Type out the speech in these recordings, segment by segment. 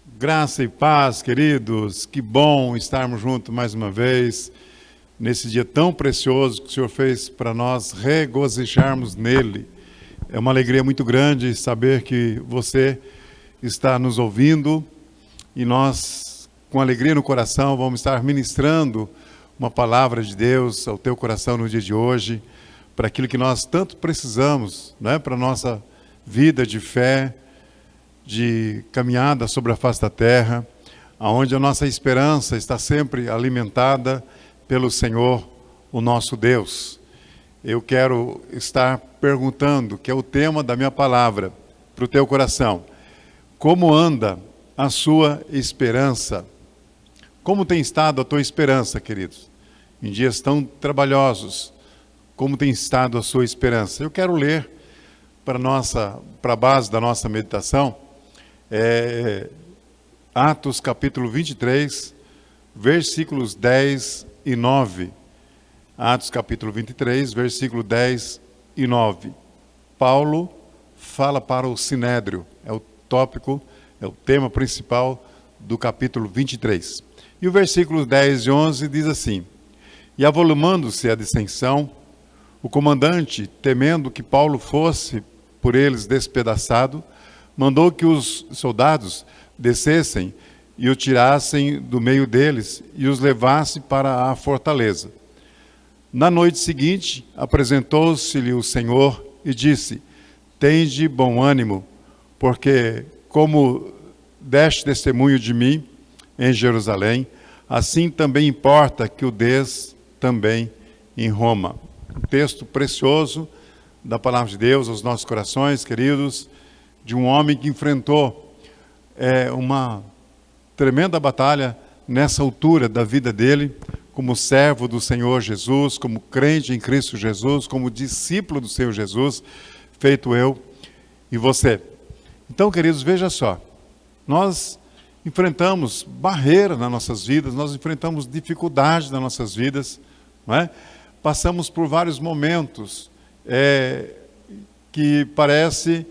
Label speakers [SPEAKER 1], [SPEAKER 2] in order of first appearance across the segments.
[SPEAKER 1] Graça e paz, queridos. Que bom estarmos juntos mais uma vez, nesse dia tão precioso que o Senhor fez para nós regozijarmos nele. É uma alegria muito grande saber que você está nos ouvindo e nós, com alegria no coração, vamos estar ministrando uma palavra de Deus ao teu coração no dia de hoje, para aquilo que nós tanto precisamos, né? Para a nossa vida de fé, de caminhada sobre a face da terra, onde a nossa esperança está sempre alimentada pelo Senhor, o nosso Deus. Eu quero estar perguntando, que é o tema da minha palavra, para o teu coração: como anda a sua esperança? Como tem estado a tua esperança, queridos? Em dias tão trabalhosos, como tem estado a sua esperança? Eu quero ler para a base da nossa meditação, Atos capítulo 23, versículos 10 e 9. Atos capítulo 23, versículo 10 e 9. Paulo fala para o Sinédrio, é o tópico, é o tema principal do capítulo 23. E o versículo 10 e 11 diz assim: E avolumando-se a dissensão, o comandante, temendo que Paulo fosse por eles despedaçado, mandou que os soldados descessem e o tirassem do meio deles e os levassem para a fortaleza. Na noite seguinte, apresentou-se-lhe o Senhor e disse: Tende bom ânimo, porque como deste testemunho de mim em Jerusalém, assim também importa que o des também em Roma. Um texto precioso da palavra de Deus aos nossos corações, queridos, de um homem que enfrentou uma tremenda batalha nessa altura da vida dele, como servo do Senhor Jesus, como crente em Cristo Jesus, como discípulo do Senhor Jesus, feito eu e você. Então, queridos, veja só, nós enfrentamos barreiras nas nossas vidas, nós enfrentamos dificuldades nas nossas vidas, não é? Passamos por vários momentos que parece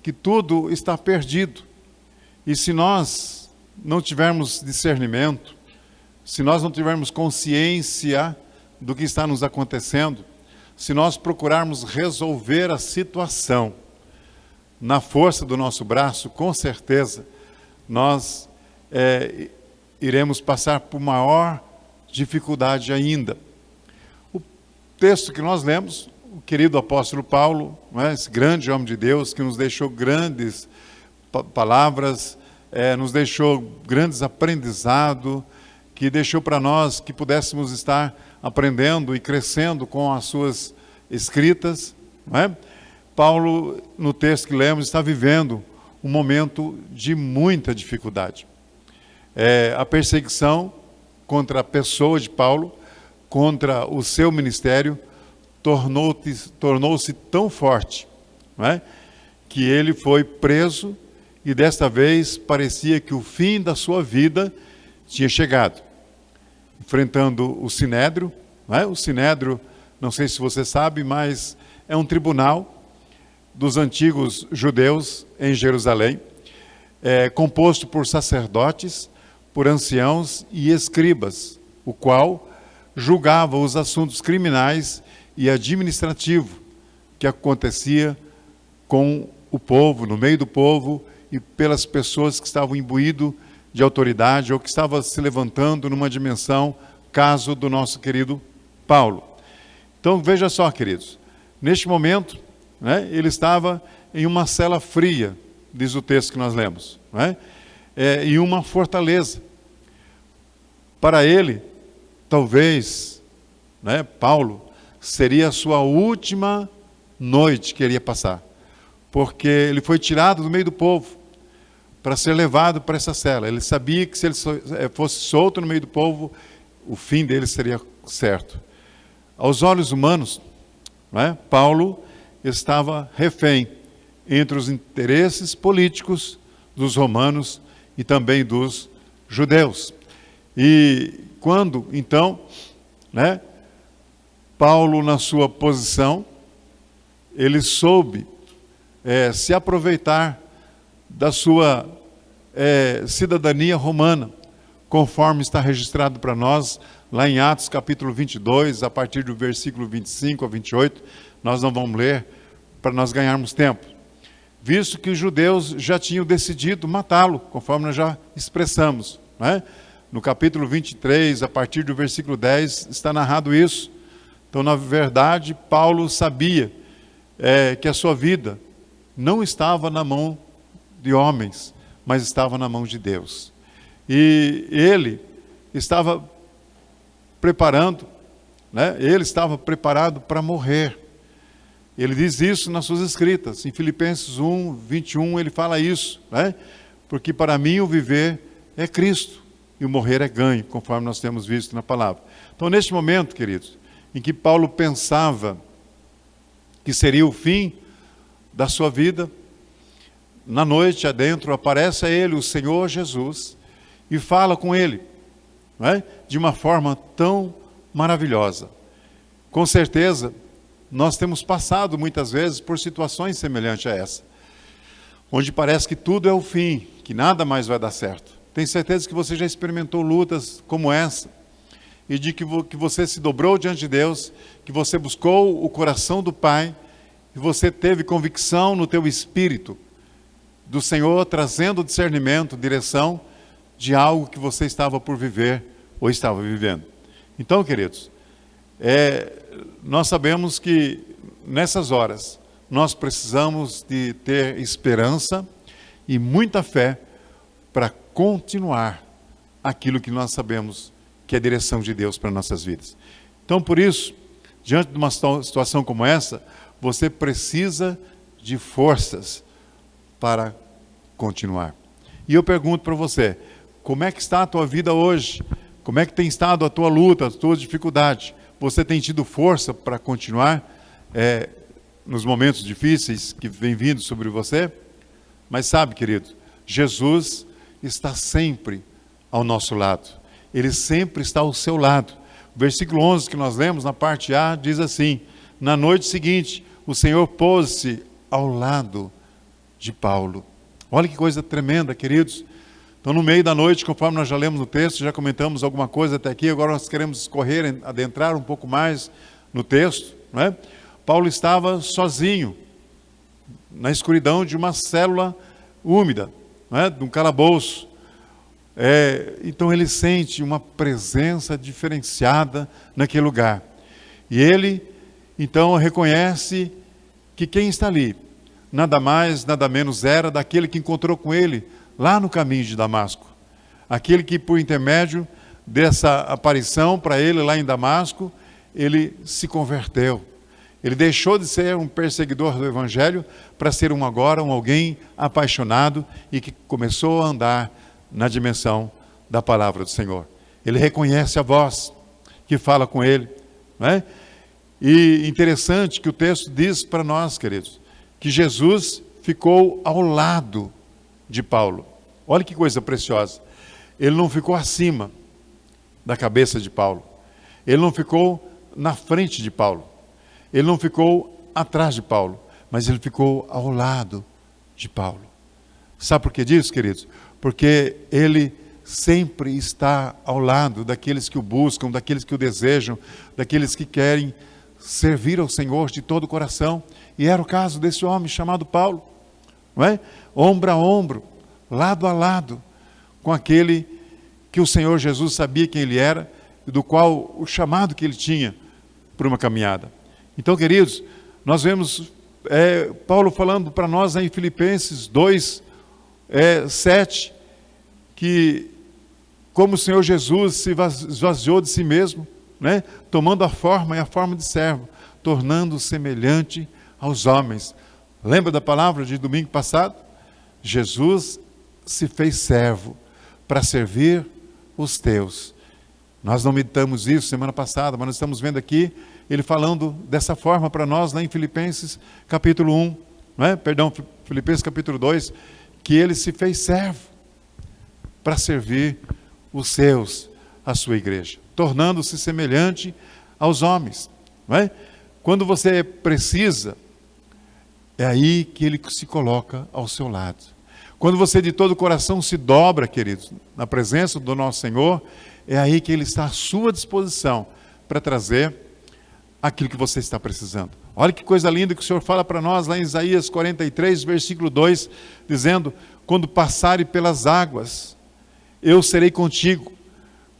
[SPEAKER 1] que tudo está perdido. E se nós não tivermos discernimento, se nós não tivermos consciência do que está nos acontecendo, se nós procurarmos resolver a situação na força do nosso braço, com certeza nós iremos passar por maior dificuldade ainda. O texto que nós lemos, o querido apóstolo Paulo, esse grande homem de Deus, que nos deixou grandes palavras, nos deixou grandes aprendizados, que deixou para nós que pudéssemos estar aprendendo e crescendo com as suas escritas. Paulo, no texto que lemos, está vivendo um momento de muita dificuldade. A perseguição contra a pessoa de Paulo, contra o seu ministério, tornou-se tão forte, que ele foi preso e desta vez parecia que o fim da sua vida tinha chegado. Enfrentando o Sinédrio, o Sinédrio, não sei se você sabe, mas é um tribunal dos antigos judeus em Jerusalém, composto por sacerdotes, por anciãos e escribas, o qual julgava os assuntos criminais e administrativo que acontecia com o povo, no meio do povo e pelas pessoas que estavam imbuídas de autoridade ou que estavam se levantando numa dimensão, caso do nosso querido Paulo. Então veja só, queridos, neste momento, ele estava em uma cela fria, diz o texto que nós lemos, em uma fortaleza. Para ele, talvez, Paulo, seria a sua última noite que ele ia passar, porque ele foi tirado do meio do povo para ser levado para essa cela. Ele sabia que se ele fosse solto no meio do povo, o fim dele seria certo. Aos olhos humanos, Paulo estava refém entre os interesses políticos dos romanos e também dos judeus. E quando, então, Paulo, na sua posição, ele soube se aproveitar da sua cidadania romana, conforme está registrado para nós lá em Atos capítulo 22, a partir do versículo 25 a 28, nós não vamos ler para nós ganharmos tempo. Visto que os judeus já tinham decidido matá-lo, conforme nós já expressamos, né? No capítulo 23, a partir do versículo 10, está narrado isso. Então, na verdade, Paulo sabia que a sua vida não estava na mão de homens, mas estava na mão de Deus. E ele estava preparando, né? Ele estava preparado para morrer. Ele diz isso nas suas escritas. Em Filipenses 1, 21, ele fala isso, né? Porque para mim o viver é Cristo e o morrer é ganho, conforme nós temos visto na palavra. Então, neste momento, queridos, em que Paulo pensava que seria o fim da sua vida, na noite adentro aparece a ele o Senhor Jesus e fala com ele, né? De uma forma tão maravilhosa. Com certeza, nós temos passado muitas vezes por situações semelhantes a essa, onde parece que tudo é o fim, que nada mais vai dar certo. Tenho certeza que você já experimentou lutas como essa, e de que você se dobrou diante de Deus, que você buscou o coração do Pai, e você teve convicção no teu espírito do Senhor, trazendo discernimento, direção de algo que você estava por viver ou estava vivendo. Então, queridos, nós sabemos que nessas horas nós precisamos de ter esperança e muita fé para continuar aquilo que nós sabemos que é a direção de Deus para nossas vidas. Então, por isso, diante de uma situação como essa, você precisa de forças para continuar. E eu pergunto para você, como é que está a tua vida hoje? Como é que tem estado a tua luta, a tua dificuldade? Você tem tido força para continuar nos momentos difíceis que vêm vindo sobre você? Mas sabe, querido, Jesus está sempre ao nosso lado. Ele sempre está ao seu lado. O versículo 11 que nós lemos na parte A diz assim: na noite seguinte, o Senhor pôs-se ao lado de Paulo. Olha que coisa tremenda, queridos. Então, no meio da noite, conforme nós já lemos no texto, já comentamos alguma coisa até aqui, agora nós queremos escorrer, adentrar um pouco mais no texto, não é? Paulo estava sozinho, na escuridão de uma célula úmida, não é? De um calabouço. Então ele sente uma presença diferenciada naquele lugar. E ele, então, reconhece que quem está ali, nada mais, nada menos era daquele que encontrou com ele lá no caminho de Damasco. Aquele que, por intermédio dessa aparição para ele lá em Damasco, ele se converteu. Ele deixou de ser um perseguidor do Evangelho para ser alguém apaixonado e que começou a andar na dimensão da palavra do Senhor. Ele reconhece a voz que fala com ele, não é? E interessante que o texto diz para nós, queridos, que Jesus ficou ao lado de Paulo. Olha que coisa preciosa. Ele não ficou acima da cabeça de Paulo. Ele não ficou na frente de Paulo. Ele não ficou atrás de Paulo, mas ele ficou ao lado de Paulo. Sabe por que disso, queridos? Porque ele sempre está ao lado daqueles que o buscam, daqueles que o desejam, daqueles que querem servir ao Senhor de todo o coração. E era o caso desse homem chamado Paulo, não é? Ombro a ombro, lado a lado, com aquele que o Senhor Jesus sabia quem ele era, e do qual o chamado que ele tinha para uma caminhada. Então, queridos, nós vemos Paulo falando para nós em Filipenses 2, 7, que como o Senhor Jesus se esvaziou de si mesmo, né, tomando a forma de servo, tornando semelhante aos homens. Lembra da palavra de domingo passado? Jesus se fez servo para servir os teus. Nós não meditamos isso semana passada, mas nós estamos vendo aqui ele falando dessa forma para nós lá em Filipenses capítulo 1, não é? Filipenses capítulo 2, que ele se fez servo para servir os seus, a sua igreja, tornando-se semelhante aos homens, não é? Quando você precisa, é aí que ele se coloca ao seu lado. Quando você de todo o coração se dobra, queridos, na presença do nosso Senhor, é aí que Ele está à sua disposição para trazer aquilo que você está precisando. Olha que coisa linda que o Senhor fala para nós lá em Isaías 43, versículo 2, dizendo: quando passarem pelas águas, eu serei contigo.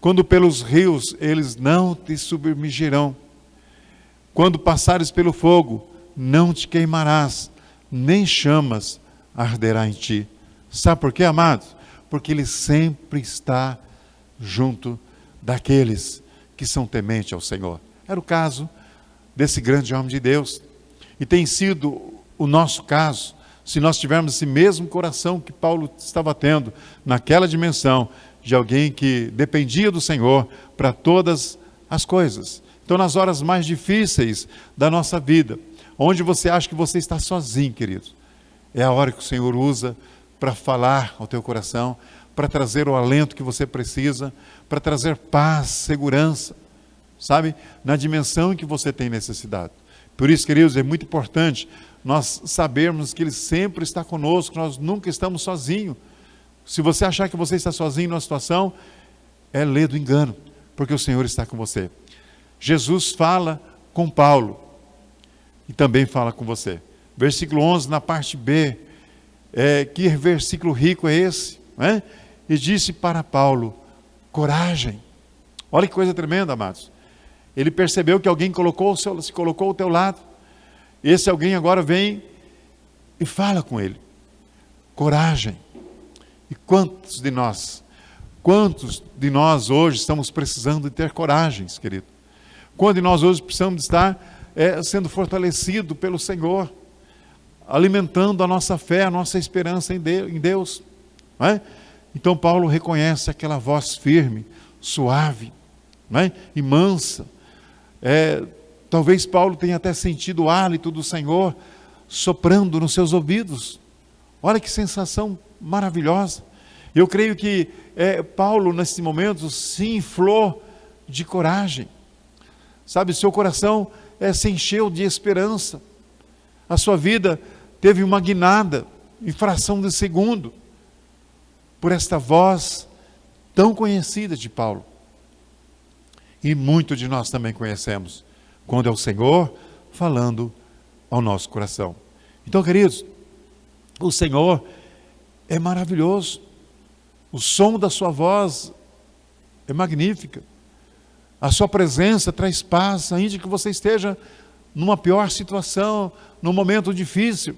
[SPEAKER 1] Quando pelos rios, eles não te submergirão. Quando passares pelo fogo, não te queimarás, nem chamas arderá em ti. Sabe por quê, amados? Porque Ele sempre está junto daqueles que são tementes ao Senhor. Era o caso desse grande homem de Deus. E tem sido o nosso caso, se nós tivermos esse mesmo coração que Paulo estava tendo, naquela dimensão de alguém que dependia do Senhor para todas as coisas. Então, nas horas mais difíceis da nossa vida, onde você acha que você está sozinho, querido, é a hora que o Senhor usa para falar ao teu coração, para trazer o alento que você precisa, para trazer paz, segurança, sabe? Na dimensão em que você tem necessidade. Por isso, queridos, é muito importante nós sabermos que Ele sempre está conosco, nós nunca estamos sozinhos. Se você achar que você está sozinho numa situação, é lê do engano, porque o Senhor está com você. Jesus fala com Paulo e também fala com você. Versículo 11, na parte B, que versículo rico é esse? Né? E disse para Paulo: coragem. Olha que coisa tremenda, amados. Ele percebeu que alguém se colocou ao teu lado. Esse alguém agora vem e fala com ele. Coragem. E quantos de nós hoje estamos precisando de ter coragens, querido? Quantos de nós hoje precisamos estar sendo fortalecido pelo Senhor, alimentando a nossa fé, a nossa esperança em Deus, não é? Então Paulo reconhece aquela voz firme, suave, não é? E mansa. Talvez Paulo tenha até sentido o hálito do Senhor soprando nos seus ouvidos. Olha que sensação maravilhosa. Eu creio que Paulo nesse momento se inflou de coragem, sabe? Seu coração se encheu de esperança, a sua vida teve uma guinada em fração de segundo por esta voz tão conhecida de Paulo. E muito de nós também conhecemos, quando é o Senhor falando ao nosso coração. Então, queridos, o Senhor é maravilhoso, o som da sua voz é magnífica, a sua presença traz paz, ainda que você esteja numa pior situação, num momento difícil,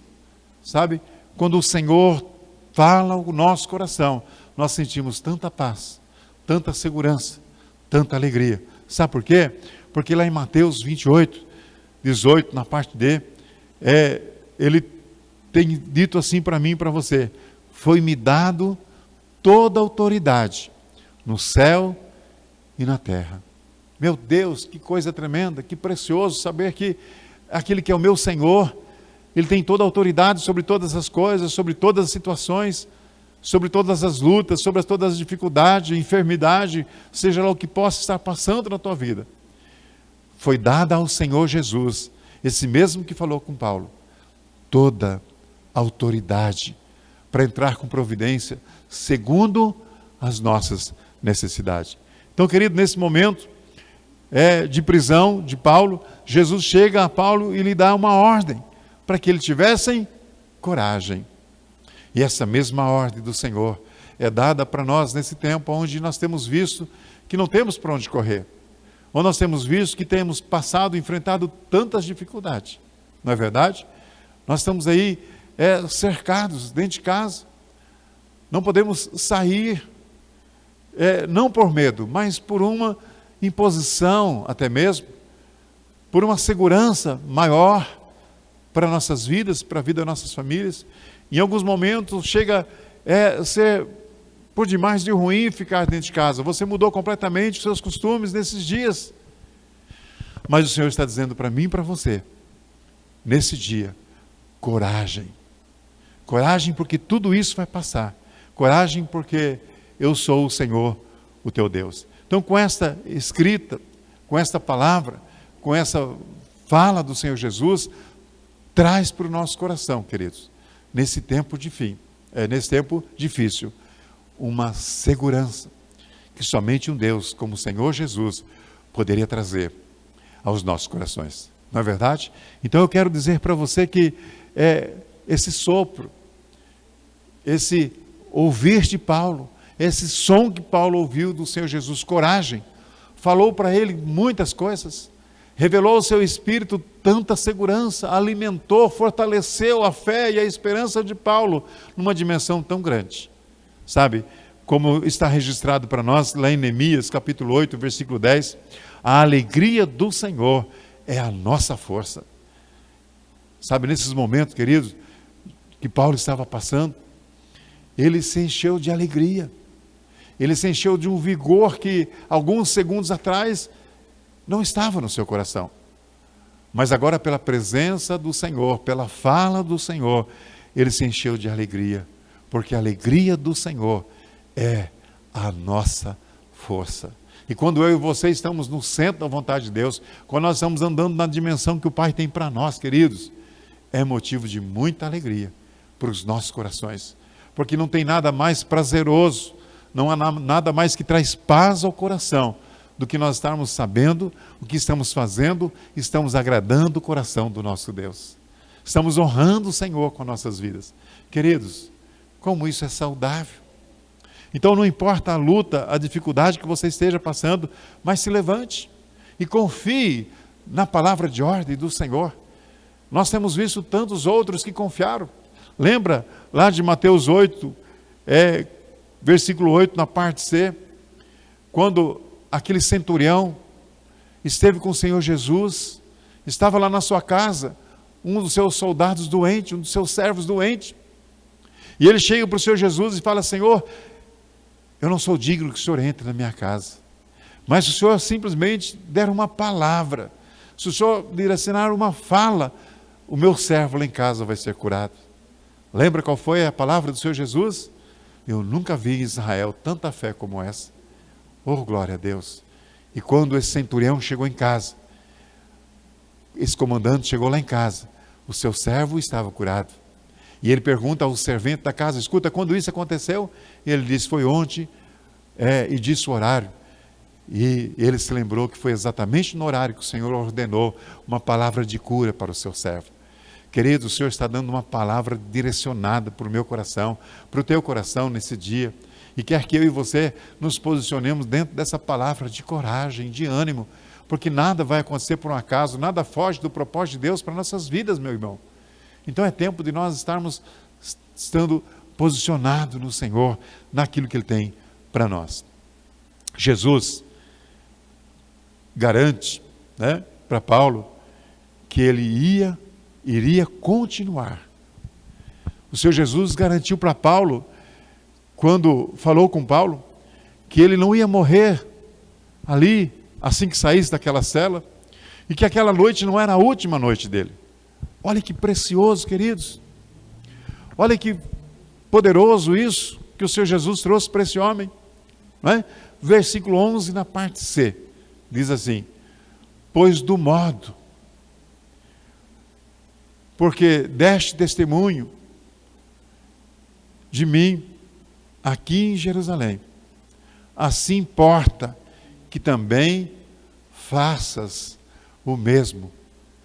[SPEAKER 1] sabe? Quando o Senhor fala ao nosso coração, nós sentimos tanta paz, tanta segurança, tanta alegria. Sabe por quê? Porque lá em Mateus 28, 18, na parte D, ele tem dito assim para mim e para você: foi-me dado toda a autoridade no céu e na terra. Meu Deus, que coisa tremenda, que precioso saber que aquele que é o meu Senhor, Ele tem toda a autoridade sobre todas as coisas, sobre todas as situações, sobre todas as lutas, sobre todas as dificuldades, enfermidade, seja lá o que possa estar passando na tua vida. Foi dada ao Senhor Jesus, esse mesmo que falou com Paulo, toda a autoridade para entrar com providência, segundo as nossas necessidades. Então, querido, nesse momento de prisão de Paulo, Jesus chega a Paulo e lhe dá uma ordem, para que eles tivessem coragem. E essa mesma ordem do Senhor é dada para nós nesse tempo onde nós temos visto que não temos para onde correr, onde nós temos visto que temos enfrentado tantas dificuldades, não é verdade? Nós estamos aí cercados dentro de casa, não podemos sair, não por medo, mas por uma imposição até mesmo, por uma segurança maior para nossas vidas, para a vida das nossas famílias. Em alguns momentos chega a ser por demais de ruim ficar dentro de casa. Você mudou completamente os seus costumes nesses dias. Mas o Senhor está dizendo para mim e para você, nesse dia, coragem. Coragem porque tudo isso vai passar. Coragem porque eu sou o Senhor, o teu Deus. Então, com esta escrita, com esta palavra, com essa fala do Senhor Jesus, traz para o nosso coração, queridos, nesse tempo de fim, nesse tempo difícil, uma segurança que somente um Deus, como o Senhor Jesus, poderia trazer aos nossos corações. Não é verdade? Então eu quero dizer para você que esse sopro, esse ouvir de Paulo, esse som que Paulo ouviu do Senhor Jesus, coragem, falou para ele muitas coisas, revelou ao seu espírito tanta segurança, alimentou, fortaleceu a fé e a esperança de Paulo numa dimensão tão grande. Sabe, como está registrado para nós lá em Neemias, capítulo 8, versículo 10, a alegria do Senhor é a nossa força. Sabe, nesses momentos, queridos, que Paulo estava passando, ele se encheu de alegria, ele se encheu de um vigor que alguns segundos atrás não estava no seu coração. Mas agora, pela presença do Senhor, pela fala do Senhor, ele se encheu de alegria, porque a alegria do Senhor é a nossa força. E quando eu e você estamos no centro da vontade de Deus, quando nós estamos andando na dimensão que o Pai tem para nós, queridos, é motivo de muita alegria para os nossos corações, porque não tem nada mais prazeroso, não há nada mais que traz paz ao coração do que nós estarmos sabendo o que estamos fazendo, estamos agradando o coração do nosso Deus, estamos honrando o Senhor com nossas vidas. Queridos, como isso é saudável. Então não importa a luta, a dificuldade que você esteja passando, mas se levante e confie na palavra de ordem do Senhor. Nós temos visto tantos outros que confiaram. Lembra lá de Mateus 8, versículo 8, na parte C, quando aquele centurião esteve com o Senhor Jesus, estava lá na sua casa, um dos seus soldados doente, um dos seus servos doente, e ele chega para o Senhor Jesus e fala: Senhor, eu não sou digno que o Senhor entre na minha casa, mas se o Senhor simplesmente der uma palavra, se o Senhor direcionar uma fala, o meu servo lá em casa vai ser curado. Lembra qual foi a palavra do Senhor Jesus? Eu nunca vi em Israel tanta fé como essa. Oh, glória a Deus. E quando esse centurião chegou em casa, esse comandante chegou lá em casa, o seu servo estava curado. E ele pergunta ao servente da casa: escuta, quando isso aconteceu? Ele disse: foi ontem, e disse o horário. E ele se lembrou que foi exatamente no horário que o Senhor ordenou uma palavra de cura para o seu servo. Querido, o Senhor está dando uma palavra direcionada para o meu coração, para o teu coração nesse dia. E quer que eu e você nos posicionemos dentro dessa palavra de coragem, de ânimo, porque nada vai acontecer por um acaso, nada foge do propósito de Deus para nossas vidas, meu irmão. Então é tempo de nós estarmos estando posicionados no Senhor, naquilo que Ele tem para nós. Jesus garante, para Paulo, que ele iria continuar. O Senhor Jesus garantiu para Paulo, quando falou com Paulo, que ele não ia morrer ali, assim que saísse daquela cela, e que aquela noite não era a última noite dele. Olha que precioso, queridos. Olha que poderoso isso que o Senhor Jesus trouxe para esse homem. Não é? Versículo 11, na parte C, diz assim: pois do modo, porque deste testemunho de mim aqui em Jerusalém, assim importa que também faças o mesmo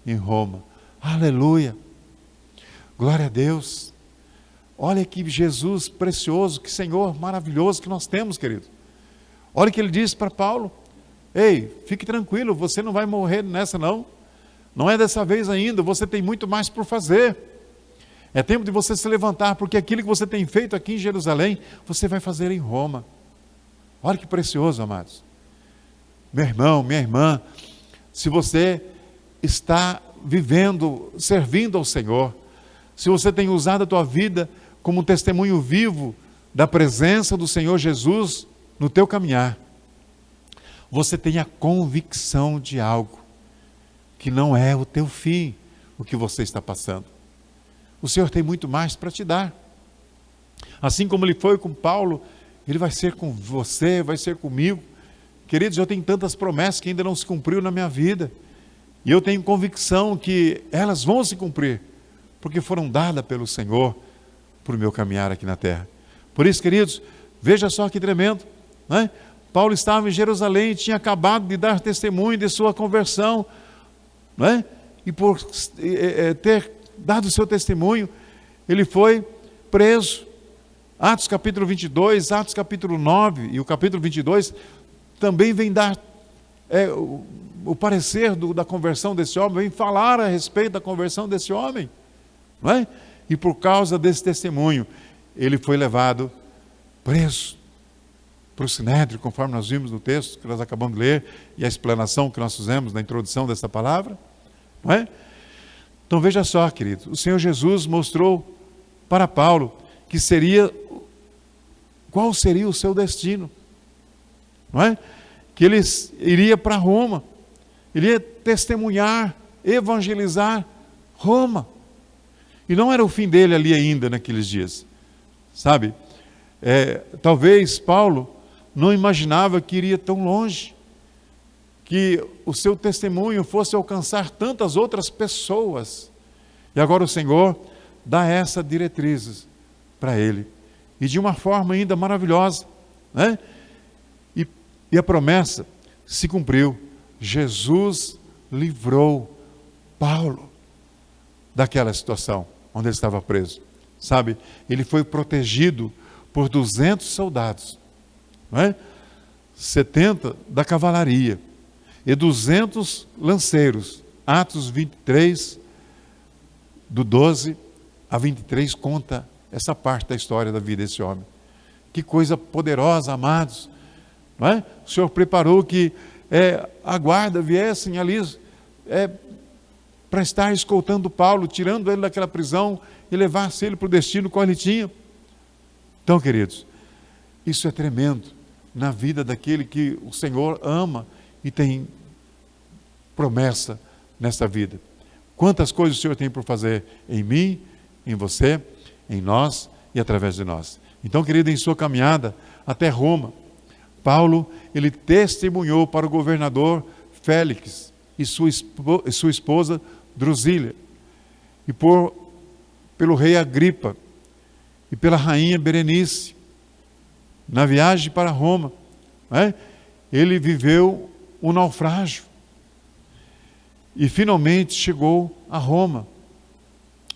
[SPEAKER 1] em Roma. Aleluia, glória a Deus. Olha que Jesus precioso, que Senhor maravilhoso que nós temos, querido. Olha o que ele disse para Paulo: ei, fique tranquilo, você não vai morrer nessa não é dessa vez ainda, você tem muito mais por fazer. É tempo de você se levantar, porque aquilo que você tem feito aqui em Jerusalém, você vai fazer em Roma. Olha que precioso, amados. Meu irmão, minha irmã, se você está vivendo, servindo ao Senhor, se você tem usado a tua vida como um testemunho vivo da presença do Senhor Jesus no teu caminhar, você tem a convicção de algo, que não é o teu fim, o que você está passando. O Senhor tem muito mais para te dar. Assim como Ele foi com Paulo, Ele vai ser com você, vai ser comigo. Queridos, eu tenho tantas promessas que ainda não se cumpriu na minha vida. E eu tenho convicção que elas vão se cumprir, porque foram dadas pelo Senhor para o meu caminhar aqui na terra. Por isso, queridos, veja só que tremendo, né? Paulo estava em Jerusalém, tinha acabado de dar testemunho de sua conversão, né? E por ter dado seu testemunho, ele foi preso. Atos capítulo 22, Atos capítulo 9 e o capítulo 22 também vem dar o parecer da conversão desse homem, vem falar a respeito da conversão desse homem, não é? E por causa desse testemunho, ele foi levado preso para o Sinédrio, conforme nós vimos no texto que nós acabamos de ler e a explanação que nós fizemos na introdução dessa palavra, não é? Então veja só, querido, o Senhor Jesus mostrou para Paulo qual seria o seu destino, não é? Que ele iria para Roma, iria testemunhar, evangelizar Roma, e não era o fim dele ali ainda naqueles dias, sabe? Talvez Paulo não imaginava que iria tão longe, que o seu testemunho fosse alcançar tantas outras pessoas. E agora o Senhor dá essa diretrizes para ele, e de uma forma ainda maravilhosa, né? E a promessa se cumpriu. Jesus livrou Paulo daquela situação onde ele estava preso, sabe? Ele foi protegido por 200 soldados, não é? 70 da cavalaria e 200 lanceiros. Atos 23, do 12 a 23, conta essa parte da história da vida desse homem. Que coisa poderosa, amados, não é? O Senhor preparou que a guarda viessem ali para estar escoltando Paulo, tirando ele daquela prisão e levasse ele para o destino qual ele tinha. Então, queridos, isso é tremendo na vida daquele que o Senhor ama e tem promessa nessa vida. Quantas coisas o Senhor tem por fazer em mim, em você, em nós e através de nós. Então, querido, em sua caminhada até Roma, Paulo, ele testemunhou para o governador Félix e sua esposa Drusília, e pelo rei Agripa e pela rainha Berenice, na viagem para Roma, né? Ele viveu um naufrágio e finalmente chegou a Roma,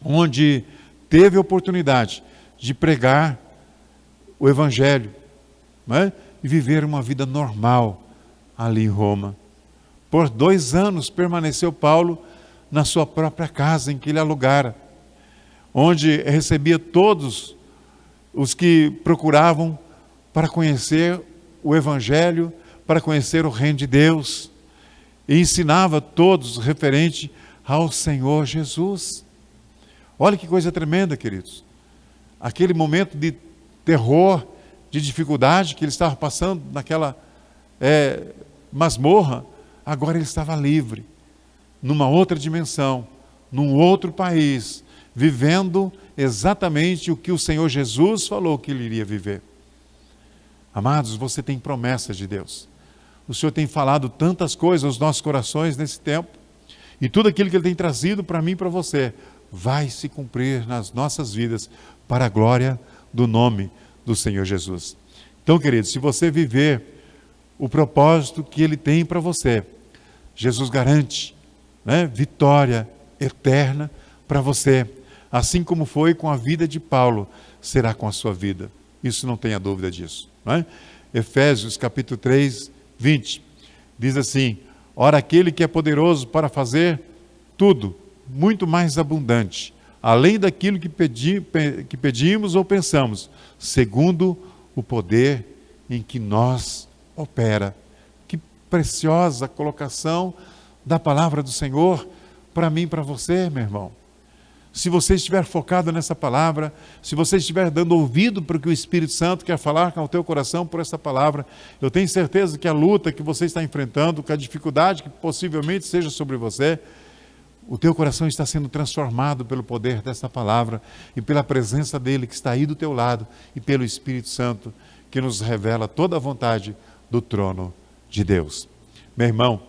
[SPEAKER 1] onde teve a oportunidade de pregar o Evangelho, né? E viver uma vida normal ali em Roma. Por 2 anos permaneceu Paulo na sua própria casa em que ele alugara, onde recebia todos os que procuravam para conhecer o Evangelho, para conhecer o reino de Deus, e ensinava todos referente ao Senhor Jesus. Olha que coisa tremenda, queridos. Aquele momento de terror, de dificuldade que ele estava passando naquela masmorra, agora ele estava livre, numa outra dimensão, num outro país, vivendo exatamente o que o Senhor Jesus falou que ele iria viver. Amados, você tem promessas de Deus. O Senhor tem falado tantas coisas aos nossos corações nesse tempo, e tudo aquilo que Ele tem trazido para mim e para você, vai se cumprir nas nossas vidas, para a glória do nome do Senhor Jesus. Então, queridos, se você viver o propósito que Ele tem para você, Jesus garante, né, vitória eterna para você, assim como foi com a vida de Paulo, será com a sua vida. Isso não tenha dúvida disso, não é? Efésios capítulo 3, 20, diz assim: ora, aquele que é poderoso para fazer tudo, muito mais abundante, além daquilo que pedimos ou pensamos, segundo o poder em que nós opera. Que preciosa colocação da palavra do Senhor para mim e para você, meu irmão. Se você estiver focado nessa palavra, se você estiver dando ouvido para o que o Espírito Santo quer falar com o teu coração por essa palavra, eu tenho certeza que a luta que você está enfrentando, com a dificuldade que possivelmente seja sobre você, o teu coração está sendo transformado pelo poder dessa palavra e pela presença dele que está aí do teu lado e pelo Espírito Santo que nos revela toda a vontade do trono de Deus. Meu irmão,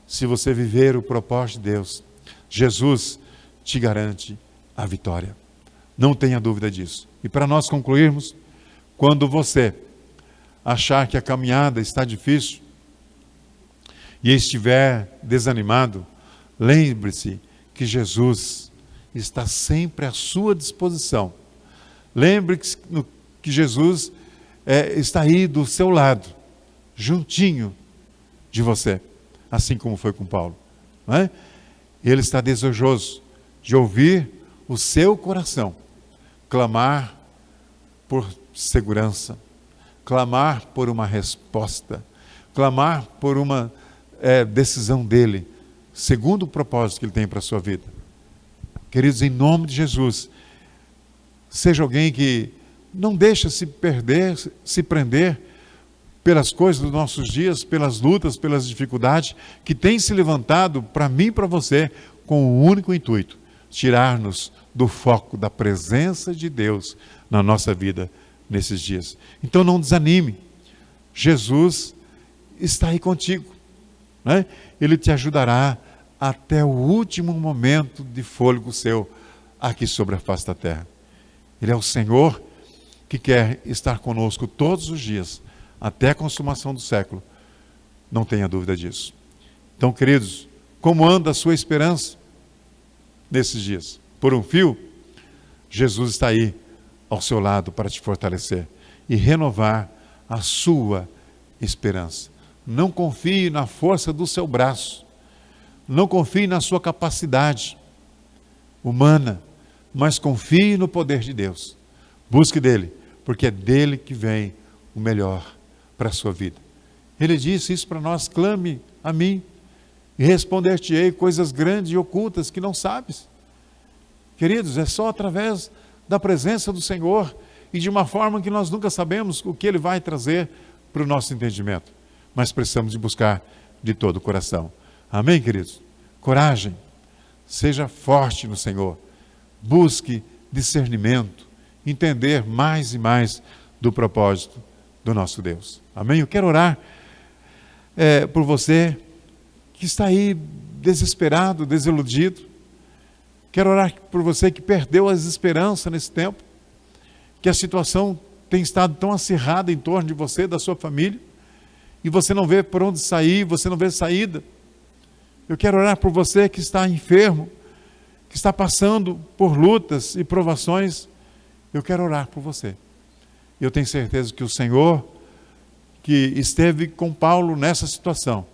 [SPEAKER 1] se você viver o propósito de Deus, Jesus te garante a vitória. Não tenha dúvida disso. E para nós concluirmos, quando você achar que a caminhada está difícil e estiver desanimado, lembre-se que Jesus está sempre à sua disposição. Lembre-se que Jesus está aí do seu lado, juntinho de você, assim como foi com Paulo. Não é? Ele está desejoso de ouvir o seu coração, clamar por segurança, clamar por uma resposta, clamar por uma decisão dele, segundo o propósito que ele tem para a sua vida. Queridos, em nome de Jesus, seja alguém que não deixa se perder, se prender pelas coisas dos nossos dias, pelas lutas, pelas dificuldades, que tem se levantado para mim e para você, com o único intuito, tirar-nos do foco da presença de Deus na nossa vida nesses dias. Então não desanime, Jesus está aí contigo, né? Ele te ajudará até o último momento de fôlego seu aqui sobre a face da terra. Ele é o Senhor que quer estar conosco todos os dias, até a consumação do século. Não tenha dúvida disso. Então, queridos, como anda a sua esperança nesses dias? Por um fio? Jesus está aí ao seu lado para te fortalecer e renovar a sua esperança. Não confie na força do seu braço, não confie na sua capacidade humana, mas confie no poder de Deus. Busque dele, porque é dele que vem o melhor para a sua vida. Ele disse isso para nós: clame a mim e responder-te-ei coisas grandes e ocultas que não sabes. Queridos, é só através da presença do Senhor e de uma forma que nós nunca sabemos o que Ele vai trazer para o nosso entendimento. Mas precisamos de buscar de todo o coração. Amém, queridos? Coragem, seja forte no Senhor, busque discernimento, entender mais e mais do propósito do nosso Deus. Amém? Eu quero orar por você que está aí desesperado, desiludido. Quero orar por você que perdeu as esperanças nesse tempo, que a situação tem estado tão acirrada em torno de você, da sua família, e você não vê por onde sair, você não vê saída. Eu quero orar por você que está enfermo, que está passando por lutas e provações. Eu quero orar por você. Eu tenho certeza que o Senhor, que esteve com Paulo nessa situação,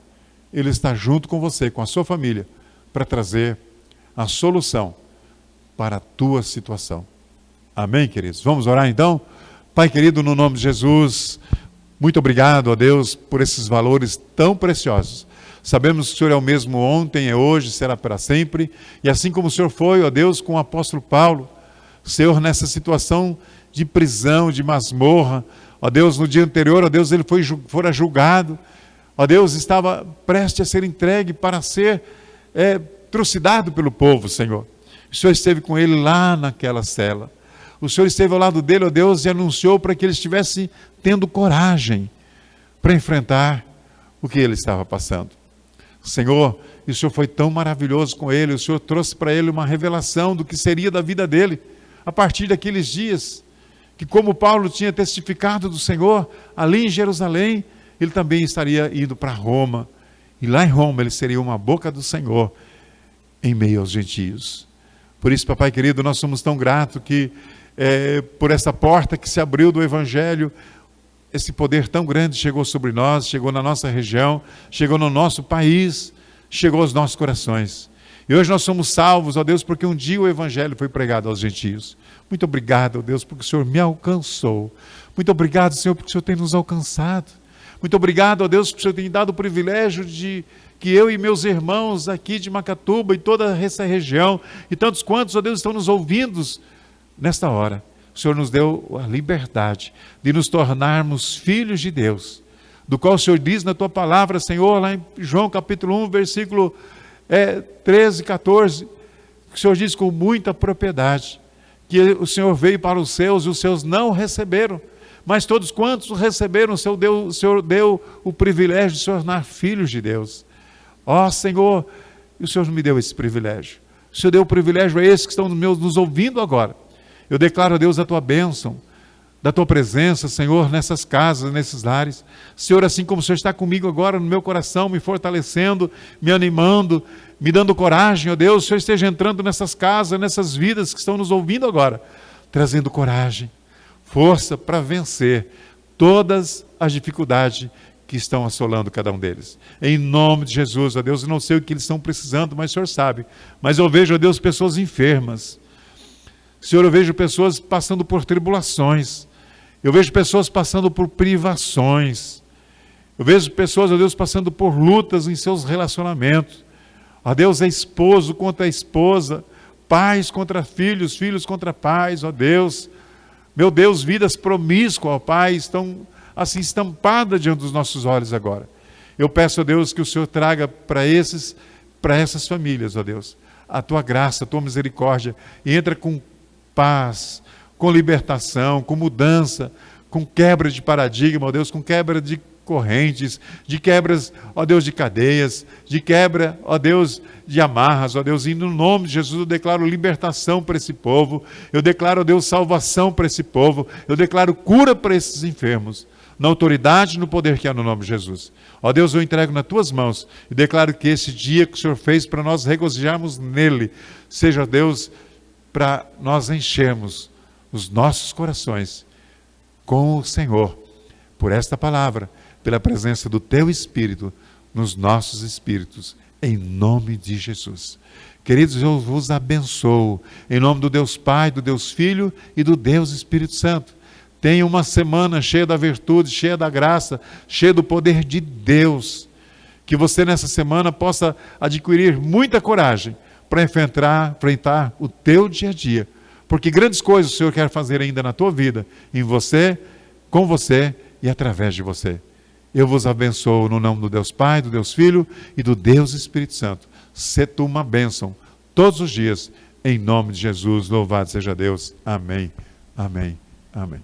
[SPEAKER 1] Ele está junto com você, com a sua família, para trazer a solução para a tua situação. Amém, queridos? Vamos orar então? Pai querido, no nome de Jesus, muito obrigado a Deus por esses valores tão preciosos. Sabemos que o Senhor é o mesmo ontem, é hoje, será para sempre. E assim como o Senhor foi, ó Deus, com o apóstolo Paulo, Senhor, nessa situação de prisão, de masmorra, ó Deus, no dia anterior, ó Deus, ele fora julgado, ó Deus, estava prestes a ser entregue para ser trucidado pelo povo, Senhor. O Senhor esteve com ele lá naquela cela. O Senhor esteve ao lado dele, ó Deus, e anunciou para que ele estivesse tendo coragem para enfrentar o que ele estava passando. Senhor, e o Senhor foi tão maravilhoso com ele, o Senhor trouxe para ele uma revelação do que seria da vida dele, a partir daqueles dias, que como Paulo tinha testificado do Senhor, ali em Jerusalém, ele também estaria indo para Roma, e lá em Roma ele seria uma boca do Senhor, em meio aos gentios. Por isso, papai querido, nós somos tão gratos que, por essa porta que se abriu do Evangelho, esse poder tão grande chegou sobre nós, chegou na nossa região, chegou no nosso país, chegou aos nossos corações. E hoje nós somos salvos, ó Deus, porque um dia o Evangelho foi pregado aos gentios. Muito obrigado, ó Deus, porque o Senhor me alcançou. Muito obrigado, Senhor, porque o Senhor tem nos alcançado. Muito obrigado, ó Deus, porque o Senhor tem dado o privilégio de que eu e meus irmãos aqui de Macatuba e toda essa região, e tantos quantos, ó Deus, estão nos ouvindo nesta hora. O Senhor nos deu a liberdade de nos tornarmos filhos de Deus, do qual o Senhor diz na tua palavra, Senhor, lá em João capítulo 1, versículo 13, 14, o Senhor diz com muita propriedade, que o Senhor veio para os seus e os seus não receberam, mas todos quantos o receberam, o Senhor deu o privilégio de se tornar filhos de Deus. Ó Senhor, o Senhor me deu esse privilégio. O Senhor deu o privilégio a esses que estão nos ouvindo agora. Eu declaro, ó Deus, a tua bênção, da tua presença, Senhor, nessas casas, nesses lares. Senhor, assim como o Senhor está comigo agora no meu coração, me fortalecendo, me animando, me dando coragem, ó Deus, o Senhor esteja entrando nessas casas, nessas vidas que estão nos ouvindo agora, trazendo coragem, força para vencer todas as dificuldades que estão assolando cada um deles. Em nome de Jesus, ó Deus, eu não sei o que eles estão precisando, mas o Senhor sabe. Mas eu vejo, ó Deus, pessoas enfermas. Senhor, eu vejo pessoas passando por tribulações. Eu vejo pessoas passando por privações. Eu vejo pessoas, ó Deus, passando por lutas em seus relacionamentos. Ó Deus, é esposo contra a esposa, pais contra filhos, filhos contra pais, ó Deus. Meu Deus, vidas promíscuas, ó Pai, estão assim estampadas diante dos nossos olhos agora. Eu peço, ó Deus, que o Senhor traga para essas famílias, ó Deus, a tua graça, a tua misericórdia, e entra com paz, com libertação, com mudança, com quebra de paradigma, ó Deus, com quebra de correntes, de quebras, ó Deus, de cadeias, de quebra, ó Deus, de amarras, ó Deus, e no nome de Jesus eu declaro libertação para esse povo, eu declaro, ó Deus, salvação para esse povo, eu declaro cura para esses enfermos, na autoridade e no poder que há no nome de Jesus. Ó Deus, eu entrego nas tuas mãos e declaro que esse dia que o Senhor fez para nós regozijarmos nele, seja, ó Deus, para nós enchermos os nossos corações com o Senhor, por esta palavra, pela presença do teu Espírito nos nossos espíritos, em nome de Jesus. Queridos, eu vos abençoo, em nome do Deus Pai, do Deus Filho e do Deus Espírito Santo. Tenha uma semana cheia da virtude, cheia da graça, cheia do poder de Deus. Que você nessa semana possa adquirir muita coragem para enfrentar o teu dia a dia. Porque grandes coisas o Senhor quer fazer ainda na tua vida, em você, com você e através de você. Eu vos abençoo no nome do Deus Pai, do Deus Filho e do Deus Espírito Santo. Sê tu uma bênção todos os dias, em nome de Jesus. Louvado seja Deus. Amém, amém, amém.